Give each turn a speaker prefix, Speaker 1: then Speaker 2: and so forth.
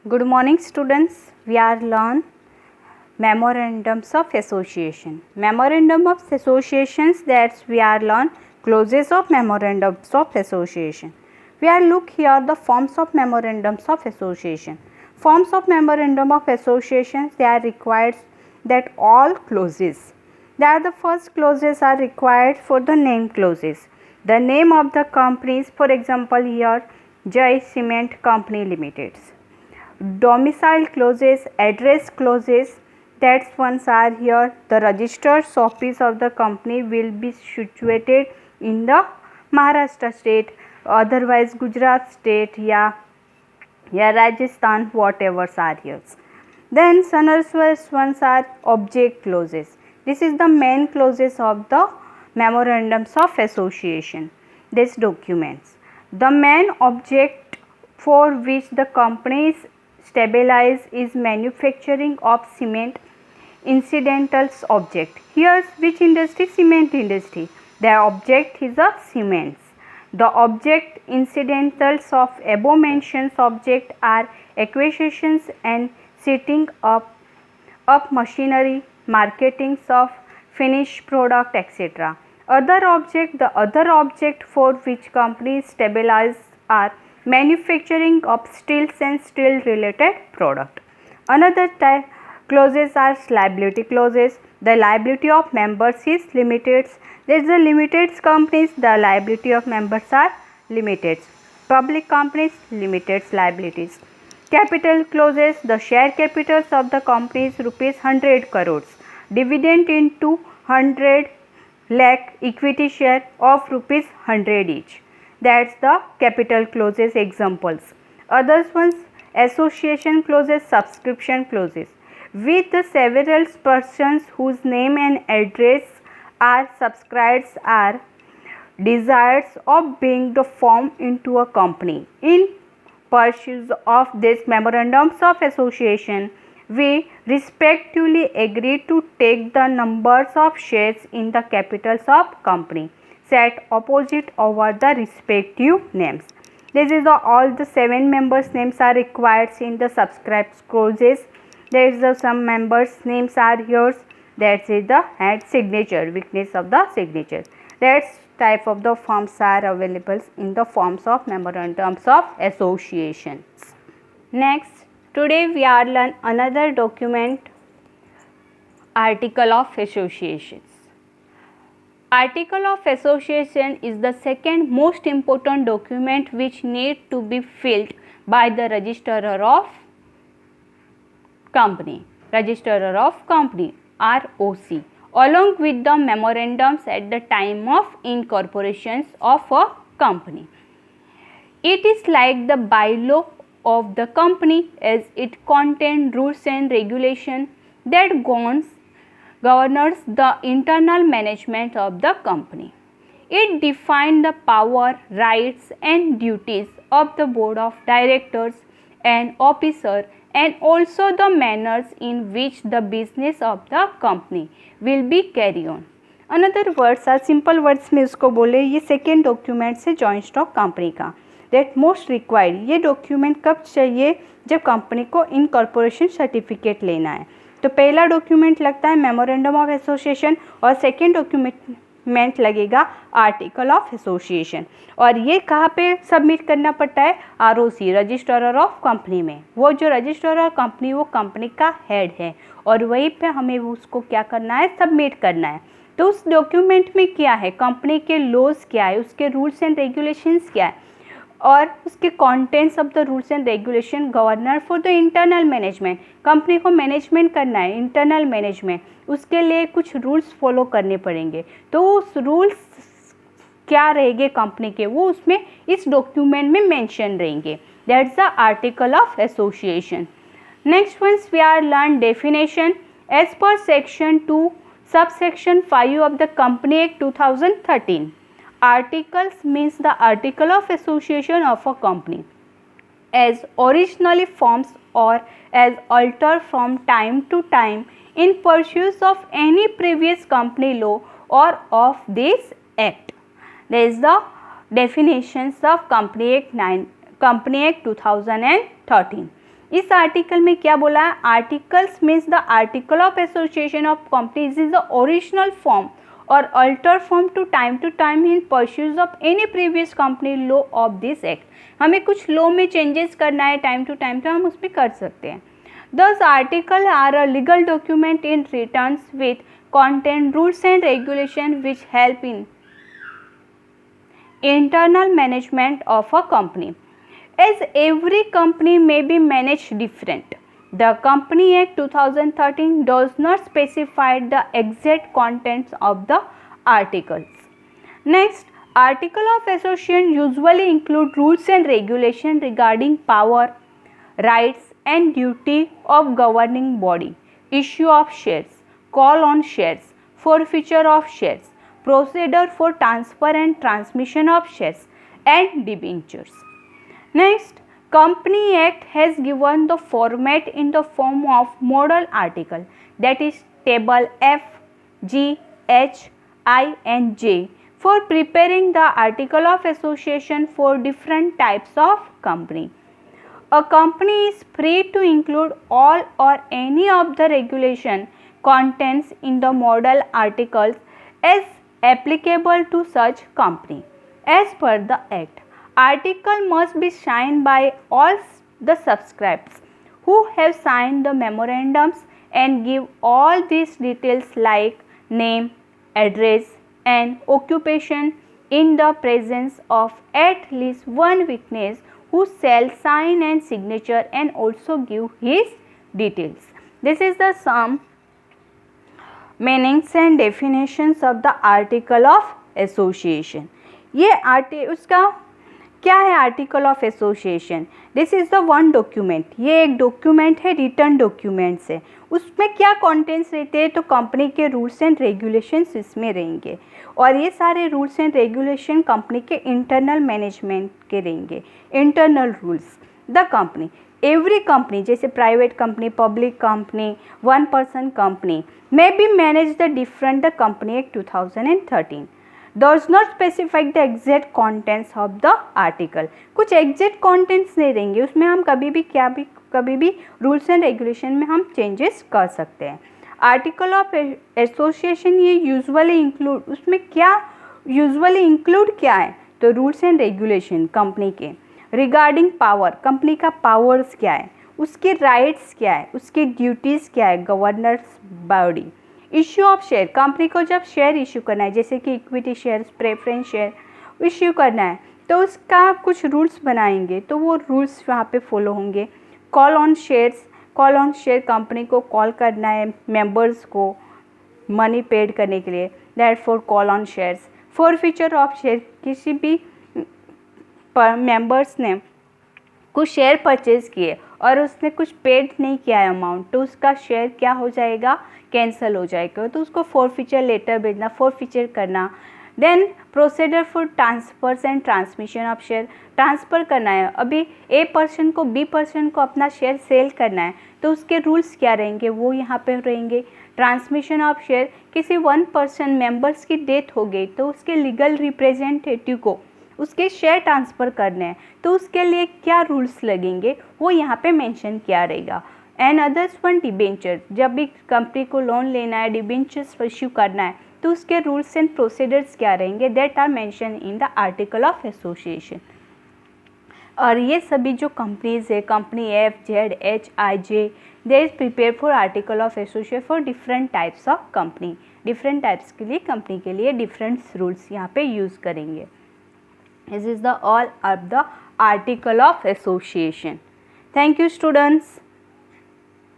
Speaker 1: Good morning students. We are learn memorandums of association. Memorandum of associations, that we are learn clauses of memorandums of association. We are look here the forms of memorandums of association. Forms of memorandum of associations, they are required that all clauses. That the first clauses are required for the name clauses. The name of the companies, for example here Jai Cement Company Limited. Domicile clauses, address clauses, that ones are here. The registered office of the company will be situated in the Maharashtra state, otherwise Gujarat state, yeah, Rajasthan, whatever are here. Then another ones are object clauses. This is the main clauses of the memorandums of association. These documents, the main object for which the company is stabilize is manufacturing of cement. Incidentals object, here which industry? Cement industry. The object is a cements. The object incidentals of above mentioned object are acquisitions and setting up machinery, marketing of finished product, etc. Other object, the other object for which companies stabilize are manufacturing of steels and steel related product. Another type clauses are liability clauses. The liability of members is limited. There is a limited companies, the liability of members are limited. Public companies, limited liabilities. Capital clauses, the share capitals of the company is rupees 100 crores. Dividend into 100 lakh equity share of rupees 100 each. That's the capital clauses examples. Others ones, association clauses, subscription clauses. With the several persons whose name and address are subscribed are desires of being the formed into a company. In pursuit of this memorandums of association, we respectively agree to take the numbers of shares in the capitals of company set opposite over the respective names. This is all the 7 members names are required in the subscribed clauses. There is some members names are yours. That is the and signature, weakness of the signature. That type of the forms are available in the forms of memorandums of associations. Next, today we are learn another document, article of associations. Article of association is the second most important document which need to be filled by the registrar of company, ROC, along with the memorandums at the time of incorporation of a company. It is like the bylaw of the company, as it contains rules and regulations that governs the internal management of the company. It defines the power, rights and duties of the board of directors and officers, and also the manners in which the business of the company will be carried on. Another words or simple words में उसको बोले, ये second document से joint stock company का that most required. ये document कब चाहिए? जब कंपनी को इनकॉर्पोरेशन सर्टिफिकेट लेना है। तो पहला डॉक्यूमेंट लगता है मेमोरेंडम ऑफ एसोसिएशन और सेकेंड डॉक्यूमेंट लगेगा आर्टिकल ऑफ एसोसिएशन। और ये कहाँ पे सबमिट करना पड़ता है? आरओसी, रजिस्ट्रार ऑफ कंपनी में। वो जो रजिस्ट्रार ऑफ कंपनी वो कंपनी का हेड है और वहीं पे हमें उसको क्या करना है? सबमिट करना है। तो उस डॉक्यूमेंट में क्या है? कंपनी के लॉज क्या है, उसके रूल्स एंड रेगुलेशंस क्या है और उसके contents of the rules and regulation governor for the internal management. Company को मैनेजमेंट करना है, इंटरनल मैनेजमेंट, उसके लिए कुछ रूल्स फॉलो करने पड़ेंगे। तो उस रूल्स क्या रहेंगे कंपनी के, वो उसमें इस डॉक्यूमेंट में मेंशन रहेंगे। That's the article of association. Next once we are learn definition as per section 2 subsection 5 of the Company Act 2013. Articles means the article of association of a company as originally formed or as altered from time to time in pursuit of any previous company law or of this act. There is the definitions of Company Act 2013. इस article में क्या बोला है, articles means the article of association of companies is the original form और alter form to time in pursuance of any previous company law of this act. हमें कुछ law में changes करना है टाइम टू टाइम तो हम उसमें कर सकते हैं। This article are a legal document in returns with content rules and regulation which help in internal management of a company. As every company may be managed different, the Company Act 2013 does not specify the exact contents of the articles. Next, article of association usually include rules and regulation regarding power, rights and duty of governing body, issue of shares, call on shares, forfeiture of shares, procedure for transfer and transmission of shares, and debentures. Next, Company Act has given the format in the form of model article, that is table F, G, H, I and J for preparing the article of association for different types of company. A company is free to include all or any of the regulation contents in the model articles as applicable to such company. As per the Act, article must be signed by all the subscribers who have signed the memorandums and give all these details like name, address and occupation in the presence of at least one witness who shall sign and signature and also give his details. This is the some meanings and definitions of the article of association. ये उसका क्या है article of association? This is the one document, ये एक document है, return documents है। उसमें क्या कंटेंट्स रहते हैं? तो कंपनी के रूल्स एंड रेगुलेशंस इसमें रहेंगे और ये सारे रूल्स एंड रेगुलेशन कंपनी के इंटरनल मैनेजमेंट के रहेंगे। Internal rules the company, every company जैसे private company, public company, one person company may be managed the different the Company Act 2013 does not specify the exact contents of the article. कुछ exact contents नहीं रहेंगे उसमें, हम कभी भी rules and regulation में हम चेंजेस कर सकते हैं। आर्टिकल ऑफ एसोसिएशन ये यूजुअली इंक्लूड, उसमें क्या यूजुअली इंक्लूड क्या है? तो रूल्स एंड रेगुलेशन कंपनी के रिगार्डिंग पावर, कंपनी का पावर्स क्या है, उसके राइट्स क्या है, उसकी ड्यूटीज़ क्या है, governors body, issue of share, company को जब शेयर इशू करना है जैसे कि equity share, preference share issue करना है तो उसका कुछ रूल्स बनाएंगे तो वो रूल्स वहाँ पे फॉलो होंगे। Call on shares, call on share company को कॉल करना है मेंबर्स को मनी पेड करने के लिए, that for call on shares. Forfeiture of share, किसी भी मेंबर्स ने कुछ शेयर परचेज किए और उसने कुछ पेड नहीं किया है अमाउंट तो उसका शेयर क्या हो जाएगा? कैंसिल हो जाएगा, तो उसको फॉरफीचर लेटर भेजना, फॉरफीचर करना। Then procedure for transfers and transmission of share, transfer करना है, अभी ए पर्सन को बी पर्सन को अपना शेयर सेल करना है तो उसके रूल्स क्या रहेंगे वो यहाँ पे रहेंगे। ट्रांसमिशन ऑफ शेयर, किसी वन पर्सन मेंबर्स की डेथ हो गई तो उसके लीगल रिप्रेजेंटेटिव को उसके शेयर ट्रांसफ़र करने हैं तो उसके लिए क्या रूल्स लगेंगे वो यहाँ पे मेंशन किया रहेगा। एंड अदर्स वन डिबेंचर, जब भी कंपनी को लोन लेना है, डिबेंचर्स इश्यू करना है तो उसके रूल्स एंड प्रोसीजर्स क्या रहेंगे, that are mention in the article of association. और ये सभी जो कंपनीज है, company F, Z, H, I, J, they is prepare for article of association for different types of company. Different types के लिए company के लिए डिफरेंट रूल्स यहाँ पे यूज़ करेंगे। This is the all of the article of association. Thank you students.